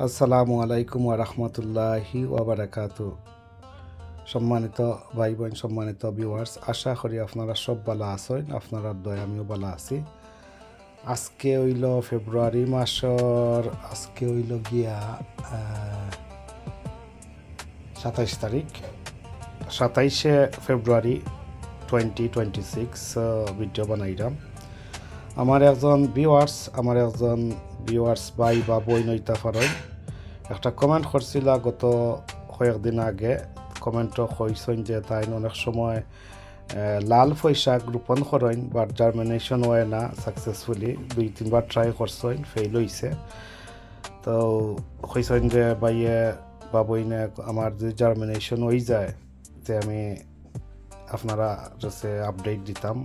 আসসালামু আলাইকুম ওয়া রাহমাতুল্লাহি ওয়া বারাকাতু। সম্মানিত ভাই বোন, সম্মানিত ভিউয়ার্স, আশা করি আপনারা সব ভালো আছেন। আপনারা দয় আমিও ভালো আছি। আজকে হইল ফেব্রুয়ারি মাসের আজকে হইল গিয়া 27 তারিখ, 27শে ফেব্রুয়ারি 2026 ভিডিও বানাইলাম। আমার একজন ভিউয়ার্স ভাই বা বই নইতা পারেন একটা কমেন্ট করছিল গত কয়েকদিন আগে। কমেন্টও কইছেন যে তাই অনেক সময় লাল পয়সা রোপণ করেন বাট জার্মিনেশন হয় না সাকসেসফুলি। 2-3বার ট্রাই করছেন, ফেল হয়েছে। তো কইছেন যে বাইয়ে বা বইনে আমার যে জার্মিনেশন হয়ে যায় যে আমি আপনারা যে আপডেট দিতাম,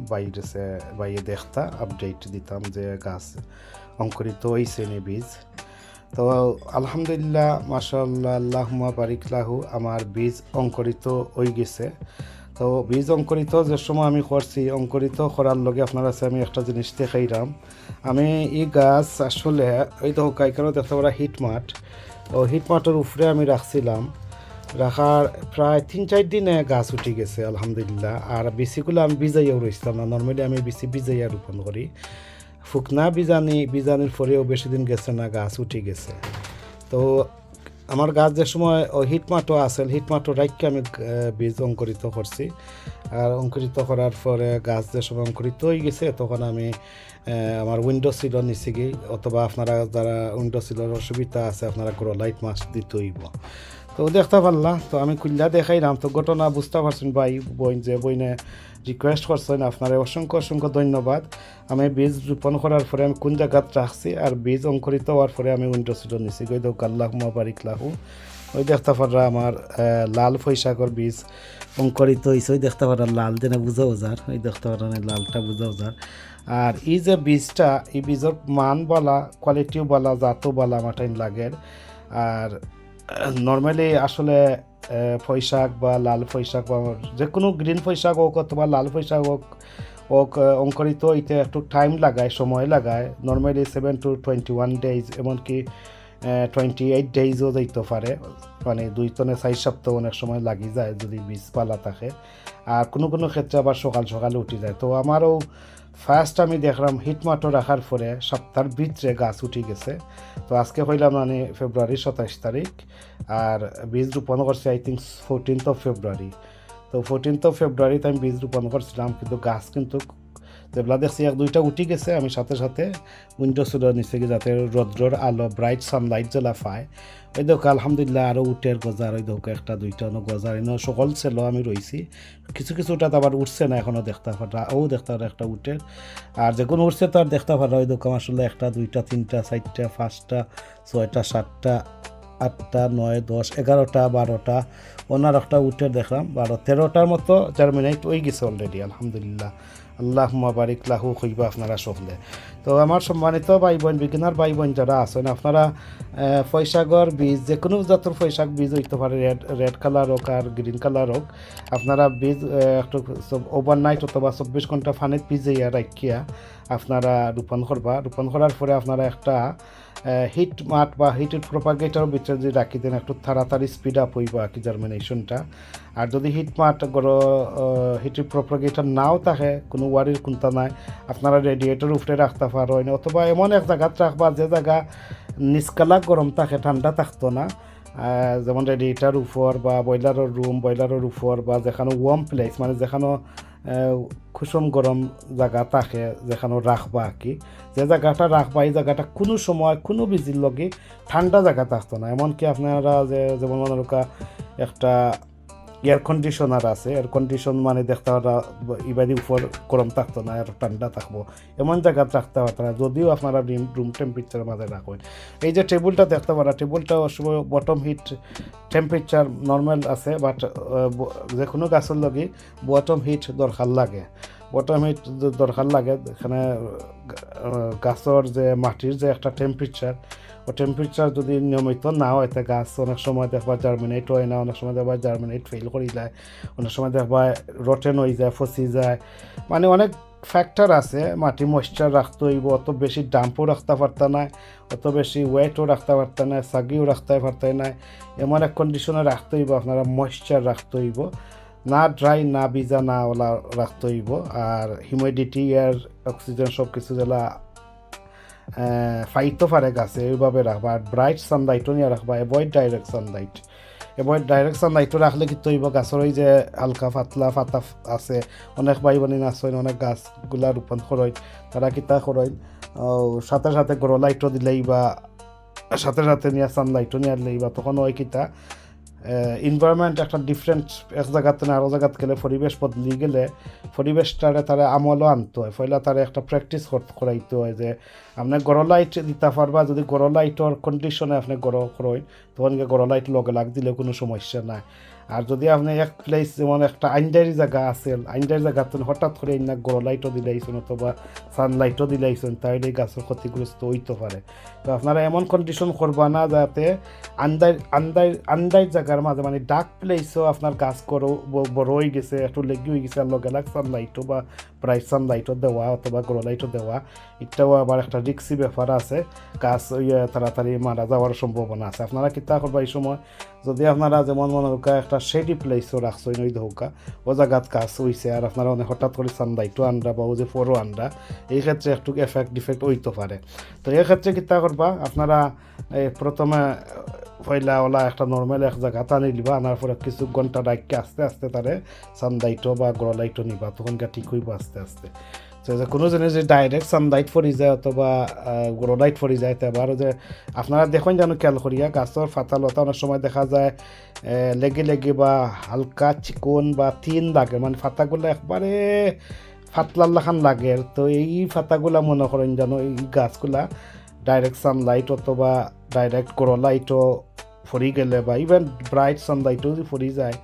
বাইয়ে দেখতা আপডেট দিতাম যে গাছ অঙ্কুরিত হয়েছে নি বীজ। তো আলহামদুলিল্লাহ, মাশাআল্লাহ, আল্লাহুম্মা বারিক লাহু, আমার বীজ অঙ্কুরিত হয়ে গেছে। তো বীজ অঙ্কুরিত যে সময় আমি করছি, অঙ্কুরিত করার লগে আপনারা আমি একটা জিনিস দেখাইলাম। আমি এই গাছ আসলে ওই তো কাইকানো দেখতে পারা হিটমাট, ও হিটমাটের উপরে আমি রাখছিলাম। রাখার প্রায় 3-4 দিনে গাছ উঠে গেছে আলহামদুলিল্লাহ। আর বিচিগুলো আমি ভিজাইয়াও রইছিলাম না। নর্মালি আমি বিচি ভিজাইয়া রোপণ করি। ফুকনা বিজানির পরেও বেশি দিন গেছে না, গাছ উঠে গেছে। তো আমার গাছ যে সময় হিটমাটো আসেল, হিটমাটো রাখকে আমি বীজ অঙ্কুরিত করছি। আর অঙ্কুরিত করার পরে গাছ যে সময় অঙ্কুরিত হয়ে গেছে, তখন আমি আমার উইন্ডো সিলর নিচে গিয়ে, অথবা আপনারা যারা উইন্ডো সিলর অসুবিধা আছে আপনারা গ্রো লাইট মাছ দিতে হইব। তো দেখতে পারলাম, তো আমি খুললা দেখাইলাম। তো ঘটনা বুঝতে পারছেন ভাই বোন, যে বইনে রিকোয়েস্ট করছেন, আপনারা অসংখ্য ধন্যবাদ। আমি বীজ রোপণ করার পরে আমি কোন জায়গাত রাখছি আর বীজ অঙ্কুরিত হওয়ার পরে আমি উইন্ডো সিলর নিচে গই দেখ আল্লাহুম্মা বারিক লাহু। ওই দেখতে পারা আমার লাল পয়সাগর বীজ অঙ্কুরিত হয়েছে। ওই দেখতে পারা লাল যেন বুঝাও যার, ওই দেখতে পারা লালটা বুঝাও যার। আর এই যে বীজটা, এই বীজের মান বলা, কোয়ালিটিও বলা, জাতও বলা আমার টাইম লাগে। আর নর্মালি আসলে পয়সাক বা লাল পয়সাক বা যে কোনো গ্রিন পয়সাক হোক অথবা লাল পয়সাক হোক অঙ্কুরিত হইতে একটু টাইম লাগায়, সময় লাগায়। নর্মালি 7 to 21 days, এমনকি 28 daysও যাইতে পারে। মানে 2 থেকে 4 সপ্তাহ অনেক সময় লাগি যায় যদি বীজ পালা থাকে। আর কোনো ক্ষেত্রে আবার সকালে উঠে যায়। তো আমারও ফার্স্ট আমি দেখলাম হিটমাটো রাখার পরে সপ্তাহের ভিতরে গাছ উঠে গেছে। তো আজকে হইলাম মানে ফেব্রুয়ারি 27 তারিখ, আর বীজ রোপণ করছি আই থিঙ্ক 14th ফেব্রুয়ারি। তো 14th ফেব্রুয়ারিতে আমি বীজ রোপণ করছিলাম, কিন্তু গাছ কিন্তু যেগুলা দেখছি 1-2টা উঠে গেছে। আমি সাথে উইন্ডো সিলের নিচে গিয়ে যাতে রৌদ্রের আলো, ব্রাইট সানলাইট জ্বলা পায়। ওই দেখো আলহামদুলিল্লাহ আরও উঠের গজার, ওই দেখো 1-2টা গজার এনে সকল ছিল আমি রইছি। কিছুটাতে আবার উঠছে না এখনও দেখতে পারা, দেখতে পারা একটা উঠের। আর যেগুলো উঠছে তো আর দেখতে পারা, ওই দেখো আসলে 1-2টা 3টা 4টা 5টা 6টা 7টা 8টা 9 10 11টা 12টা ওনার একটা উঠের দেখলাম 12-13টার মতো জার্মিনেট হয়ে গেছে অলরেডি আলহামদুলিল্লাহ। আল্লাহুম্মা বারিক লাহু কইবা আপনারা সকলে। তো আমার সম্মানিত ভাই বোন, বিগিনার ভাই বোন যারা আছেন, আপনারা পয়সাগর বীজ যে কোনো জাতের পয়সাক বীজ হইতে পারে, রেড কালার হোক আর গ্রিন কালার হোক, আপনারা বীজ একটু ওভারনাইট অথবা 24 ঘন্টা ফানিত ভিজাইয়া রাখিয়া আপনারা রোপণ করবা। রোপণ করার পরে আপনারা একটা হিট মাঠ বা হিটের প্রপাগেটারের ভিতরে যদি রাখি দেন, একটু তাড়াতাড়ি স্পিড আপ হইবা কি জার্মিনেশনটা। আর যদি হিট মাঠ হিটের প্রপাগেটার নাও থাকে, কোনো ওয়ারির কোনটা নাই, আপনারা রেডিয়েটর উপরে রাখতে পারেন, অথবা এমন এক জায়গাত রাখবা যে জায়গা নিচকালা গরম থাকে, ঠান্ডা থাকতো না। যেমন রেডিয়েটার উপর বা বয়লারের উপর, বা যেখানে ওয়ার্ম প্লেস মানে যেখানে কুসুম গরম জায়গা থাকে, যেখানে রাখবা কি, যে জায়গাটা রাখবা এই জায়গাটা কোনো সময় কোনো বীজের লগে ঠান্ডা জায়গা থাকতো না। এমনকি আপনারা যেমন মনে একটা এয়ার কন্ডিশনার আছে, এয়ার কন্ডিশন মানে দেখতে পারা ইবাদি উপর গরম থাকতো না আর ঠান্ডা থাকবো, এমন জায়গা রাখতে পারতো না, যদিও আপনারা রুম টেম্পারেচারের মাঝে রাখবেন। এই যে টেবিলটা দেখতে পারা, টেবিলটা অসময় বটম হিট টেম্পারেচার নর্মাল আছে, বাট যে কোনো গাছের লগে বটম হিট দরকার লাগে। এখানে গাছের যে মাটির যে একটা টেম্পারেচার, ও টেম্পারেচার যদি নিয়মিত না হয়, তা গাছ অনেক সময় দেখবা জার্মিনেট হয় না, অনেক সময় দেখবা জার্মিনেট ফেল করে যায়, অনেক সময় দেখবা রটেন হয়ে যায়, ফসি যায়, মানে অনেক ফ্যাক্টর আছে, মাটি ময়েশ্চার রাখতে হইব, অত বেশি ডাম্পও রাখতে পারত না, অত বেশি ওয়েটও রাখতে পারত না, সাগিও রাখতে পারত না, এমন এক কন্ডিশনে রাখতে হইব আপনারা ময়েশ্চার রাখতে হইব, না ড্রাই না ভিজা না ওলা রাখতে হইব। আর হিউমিডিটি এয়ার অক্সিজেন সব কিছু যেলা ফাইতো পারে গাছে এইভাবে রাখবা। আর ব্রাইট সানলাইটও নিয়ে রাখবা, অ্যাভয়েড ডাইরেক্ট সানলাইট। এবার ডাইরেক্ট সানলাইটও রাখলে কিন্তু হইব গাছের ওই যে হালকা পাতলা পাতা আছে, অনেক ভাই বোন আছে অনেক গাছগুলা রোপণ করেন, তারা কিতা করেন সাথে সাথে গরো লাইটও দিলেই বা সাথে সাথে নিয়ে সানলাইটও নিয়ে আনলেই বা তখন ওই কিতা এনভায়রনমেন্ট একটা ডিফারেন্ট, এক জায়গাতে না আরও জায়গাত গেলে পরিবেশ বদলি গেলে পরিবেশটারে তারা আমলও আনতে হয়, ফলে তারা একটা প্র্যাকটিস করাইতে হয় যে আপনি গরো লাইট দিতে পারবা। যদি গরো লাইটর কন্ডিশনে আপনি গরো করেন তখন গরো লাইট লগে লাগ দিলে কোনো সমস্যা নাই। আর যদি আপনি এক প্লেস যেমন একটা আইনডারি জায়গা আছে, আইনডারি জায়গাতে হঠাৎ করে না গরো লাইটও দিলাইছেন অথবা সানলাইটও দিলাইছেন, তাহলে এই গাছের ক্ষতিগ্রস্ত হইতে পারে। তো আপনারা এমন কন্ডিশন করবা না যাতে আন্দার জায়গার মাঝে মানে ডার্ক প্লেসও আপনার গাছ বড় হয়ে গেছে, একটু লেগে হয়ে গেছে, আর লগে লাগ সানলাইটও বা ব্রাইট সানলাইটও দেওয়া অথবা গরো লাইটও দেওয়া, এটাও আবার একটা রিক্সি ব্যাপার আছে, গাছ তাড়াতাড়ি মারা যাওয়ার সম্ভাবনা আছে। আপনারা কিতা করবা এই সময়, যদি আপনারা যেমন মনে হোকা একটা শেডি প্লেসও রাখছেন ওই হোকা ও জায়গাত গাছ হইছে আর আপনারা অনেক হঠাৎ করে সানলাইটও আনরা বা ও যে ফোরও আনরা, এই ক্ষেত্রে একটু এফেক্ট ডিফেক্ট হইতে পারে। তো এই ক্ষেত্রে কিতা করবা আপনারা প্রথমে পয়লা ওলা একটা নর্মাল এক জায়গা টানি লিবা, আনার পরে কিছু ঘন্টা ডাইকে আস্তে আস্তে তারে সানলাইটও বা গড় লাইটও নিবা, তখনকার ঠিক হইব আস্তে আস্তে। যে কোনো জিনিস যে ডাইরেক্ট সানলাইট পড়ি যায় অথবা গড় লাইট পড়ি যায়, আবার যে আপনারা দেখুন যেন খেয়াল করিয়া গাছের পাতা লতা অনেক সময় দেখা যায় লেগে লেগে বা হালকা চিকন বা থিন লাগে, মানে পাতাগুলো একবারে ফাতলার লাখান লাগে। তো এই পাতাগুলা মনে করেন যেন এই গাছগুলা ডাইরেক্ট সানলাইট অথবা ডাইরেক্ট গড় লাইটও পড়ি গেলে বা ইভেন ব্রাইট সানলাইটও যদি পড়ি যায়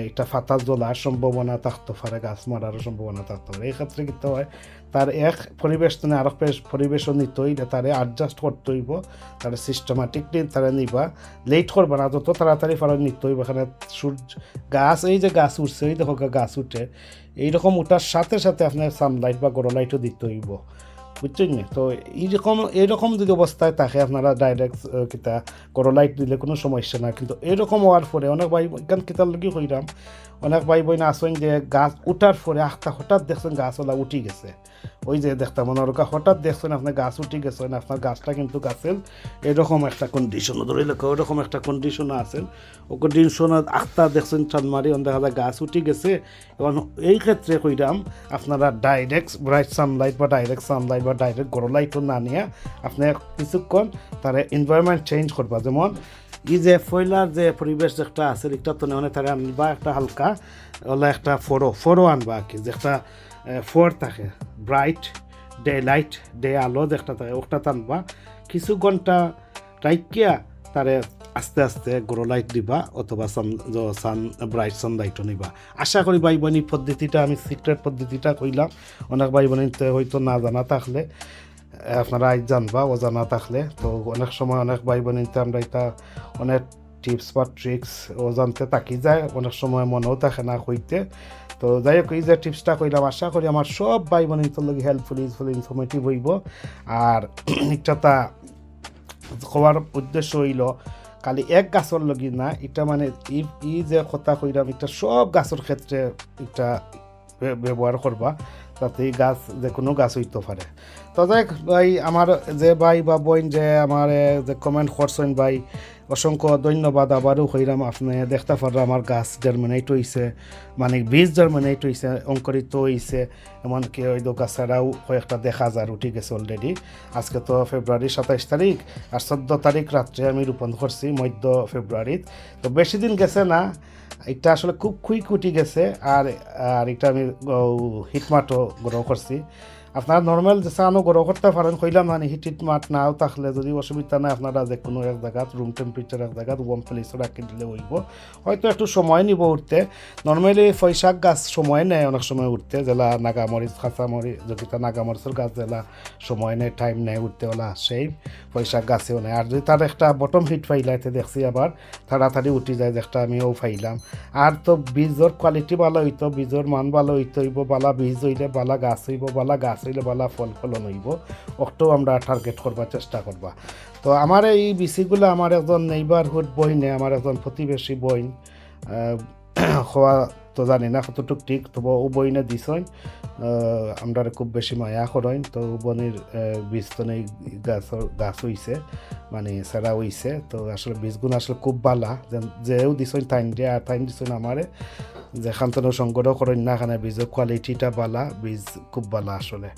এটা ফাতা জ্বলার সম্ভাবনা থাকতে পারে, গাছ মারারও সম্ভাবনা থাকতে পারে। এই ক্ষেত্রে কিন্তু হয় তার এক পরিবেশ তো আরো পরিবেশও নিতে হইলে তারে অ্যাডজাস্ট করতে হইব, তারা সিস্টেমেটিকলি তারা নিবা, লেট করবে না, যত তাড়াতাড়ি পারে নিতে হইব। এখানে সূর্য গাছ এই যে গাছ উঠছে এই দেখো গাছ উঠে এইরকম উঠার সাথে সাথে আপনার সানলাইট বা গড় লাইটও দিতে হইব, বুঝছেন না? তো এইরকম যদি অবস্থায় থাকে আপনারা ডাইরেক্ট কিতা গড় লাইট দিলে কোনো সমস্যা না। কিন্তু এরকম হওয়ার পরে অনেক ভাই এখান কিতার লগি হইলাম, অনেক ভাই বোন আসেন যে গাছ উঠার পরে আখটা হঠাৎ দেখছেন গাছওয়ালা উঠি গেছে, ওই যে দেখতাম ওনারকা হঠাৎ দেখছেন আপনার গাছ উঠি গেছেন, আপনার গাছটা কিন্তু গাছের এরকম একটা কন্ডিশনও ধরে লেখা ওরকম একটা কন্ডিশনও আছেন, ও কন্ডিশনত আখটা দেখছেন চানমারি দেখা যায় গাছ উঠি গেছে। এবং এই ক্ষেত্রে কইরাম আপনারা ডাইরেক্ট ব্রাইট সানলাইট বা ডাইরেক্ট গড় লাইটও না নিয়ে আপনি কিছুক্ষণ তার এনভায়রনমেন্ট চেঞ্জ করবা। যেমন এই যে ফয়লার যে পরিবেশ একটা আছে একটা তো নেওয়া তারা আনবা একটা হালকা ওলা একটা ফোরো আনবা আর কি, যে একটা ফোর থাকে ব্রাইট ডে লাইট ডে আলো যে একটা থাকে ওটা টানবা, কিছু ঘন্টা রাইকিয়া তারে আস্তে আস্তে গড় লাইট দিবা অথবা সান ব্রাইট সানলাইটও নিবা। আশা করি ভাই বোন পদ্ধতিটা আমি সিক্রেট পদ্ধতিটা কইলাম, অনেক ভাই বোন হয়তো না জানা থাকলে আপনারা আজ জানবা, ও জানা থাকলে তো অনেক সময় অনেক ভাই বোন আমরা এটা অনেক টিপস বা ট্রিক্স ও জানতে থাকি যায়, অনেক সময় মনেও থাকে না কইতে। তো যাই হোক এই যে টিপসটা কইলাম আশা করি আমার সব ভাই বোন লগে হেল্পফুল ইনফরমেটিভ হইব। আর একটা হওয়ার উদ্দেশ্য হইল খালি এক গাছের লগি না, এটা মানে ই যে কথা কইলাম এটা সব গাছের ক্ষেত্রে এটা ব্যবহার করবা, যাতে এই গাছ যে কোনো গাছ হইতে পারে। তো যাই ভাই আমার যে ভাই বা বোন যে আমার যে কমেন্ট করছেন ভাই অসংখ্য ধন্যবাদ আবারও কইরাম। আপনি দেখতে পারলাম আমার গাছ জার্মিনেট হইছে, মানে বীজ জার্মিনেট হইছে, অঙ্কুরিত হইছে, এমনকি ওই গাছেরাও কয়েকটা দেখা যায় উঠে গেছে অলরেডি। আজকে তো ফেব্রুয়ারি 27 তারিখ আর 14 তারিখ রাত্রে আমি রোপণ করছি মধ্য ফেব্রুয়ারিত, তো বেশি দিন গেছে না, এটা আসলে খুব কুইক উঠে গেছে। আর এটা আমি হিটমাটো গ্রো করছি। আপনারা নর্মাল যে চানো গরম করতে পারেন কইলাম মানে হিটিট মাঠ নাও থাকলে যদি অসুবিধা নাই আপনারা যে কোনো এক জায়গাত রুম টেম্পারেচার এক জায়গাত ওয়ার্ম প্লেসও রাখি দিলে হইব। হয়তো একটু সময় নিব উঠতে, নর্মালি ফৈশাক গাছ সময় নেয় অনেক সময় উঠতে, জেলা নাগামরিচ খাঁচামরিচ যেটা নাগামরিচের গাছ জেলা সময় নেয় টাইম নেয় উঠতে ওলা সেই ফৈশাক গাছেও নেয়। আর যদি তার একটা বটম হিট ফাইলাইতে দেখছি আবার তাড়াতাড়ি উঠি যায় যে একটা আমিও ফাইলাম। আর তো বীজের কোয়ালিটি ভালো হইতো, বীজের মান ভালো হইতে হইব, বালা বীজ হইলে বালা গাছ হইব, বালা গাছ হইলে বালা ফল ফলন হইব, ওটাও আমরা টার্গেট করবার চেষ্টা করবা। তো আমার এই বিসিগুলো আমার একজন নেইবারহুড বইনে, আমার একজন প্রতিবেশী বইন হওয়া তো জানি না কতটুক ঠিক, তবু ও বইনে দিছইন আমরা খুব বেশি মায়া করেন। তো বনির বীজ তো নেই গাছ হইছে মানে সেরা হইছে। তো আসলে বীজগুলো আসলে খুব বালা, যেও দিছইন টাইম দিয়ে আর টাইম দিছইন আমারে যেখান থেকে সংগ্রহ করেন না এখানে বীজের কোয়ালিটিটা বালা, বীজ খুব বালা আসলে।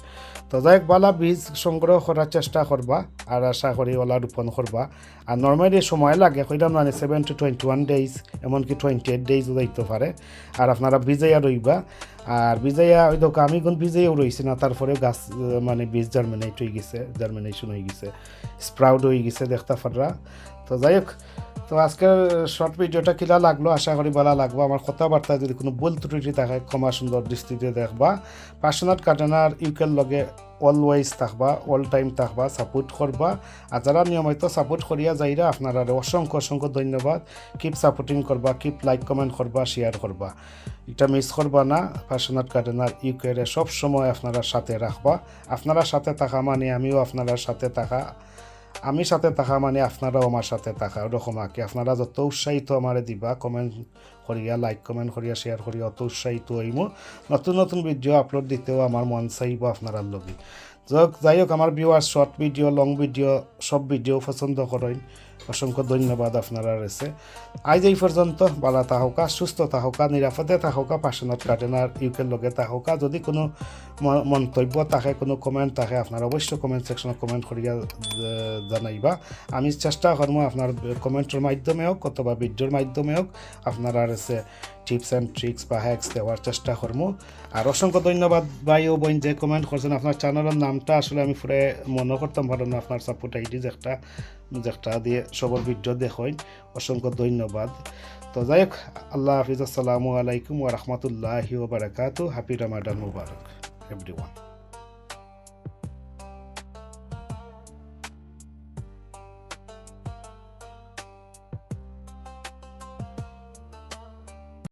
তো যাই হোক বালা বীজ সংগ্রহ করার চেষ্টা করবা আর আশা করি ওলা রোপণ করবা। আর নর্মালি সময় লাগে কইলাম মানে 7 to 21 days, এমনকি 28 daysও যাইতে পারে। আর আপনারা ভিজাইয়া রইবা, আর ভিজাইয়া ওই দোকা আমি কোন ভিজাইয়াও রইছি না, তারপরে গাছ মানে বীজ জার্মিনেট হয়ে গেছে, জার্মিনেশন হয়ে গেছে, স্প্রাউড হয়ে গেছে দেখতে পাররা। তো যাই হোক, তো আজকের শর্ট ভিডিওটা কিলা লাগলো আশা করি ভালো লাগবো। আমার কথাবার্তায় যদি কোনো ভুল ত্রুটি থাকে ক্ষমা সুন্দর দৃষ্টিতে দেখবা। পার্সোনাল গার্ডেনার ইউকের লগে অলওয়েজ থাকবা, অল টাইম থাকবা, সাপোর্ট করবা। আর যারা নিয়মিত সাপোর্ট করিয়া যাইরা আপনারা অসংখ্য অসংখ্য ধন্যবাদ। কিপ সাপোর্টিং করবা, কিপ লাইক কমেন্ট করবা, শেয়ার করবা, এটা মিস করবা না। পার্সোনাল গার্ডেনার ইউকের সব সময় আপনারা সাথে রাখবা। আপনারা সাথে থাকা মানে আমিও আপনারা সাথে থাকা, আমি সাথে থাকা মানে আপনারাও আমার সাথে থাকা, ওরকম আর কি। আপনারা যত উৎসাহিত আমারে দিবা, কমেন্ট করিয়া লাইক কমেন্ট করিয়া শেয়ার করিয়া অত উৎসাহিত হইম, নতুন নতুন ভিডিও আপলোড দিতেও আমার মন চাইব আপনারা লগে। যাই হোক আমার viewers short video long video সব ভিডিও পছন্দ করেন, অসংখ্য ধন্যবাদ আপনারা রয়েছে। আজ এই পর্যন্ত ভালো থাকা, সুস্থ থাকা, নিরাপদে থাকা, পার্সোনাল গার্ডেনার ইউকের লগে থাকা। যদি কোনো মন্তব্য থাকে, কোনো কমেন্ট থাকে, আপনারা অবশ্যই কমেন্ট সেকশনে কমেন্ট করিয়া জানাইবা। আমি চেষ্টা করবো আপনার কমেন্টের মাধ্যমে হোক অথবা ভিডিওর মাধ্যমে হোক আপনারা রয়েছে টিপস অ্যান্ড ট্রিক্স বা হ্যাক্স দেওয়ার চেষ্টা করবো। আর অসংখ্য ধন্যবাদ ভাই ও বোন যে কমেন্ট করছেন। আপনার চ্যানেলের নামটা আসলে আমি পুরো মনে করতাম পারো না, আপনার সাপোর্ট আইডি যেটা দিয়ে সবার ভিডিও দেখেন, অসংখ্য ধন্যবাদ। তো যাই হোক, আল্লাহ হাফিজ, আসসালামু আলাইকুম ওয়া রাহমাতুল্লাহি ওয়া বারাকাতুহু। হ্যাপি রমাদান মুবারক এভরিওয়ান।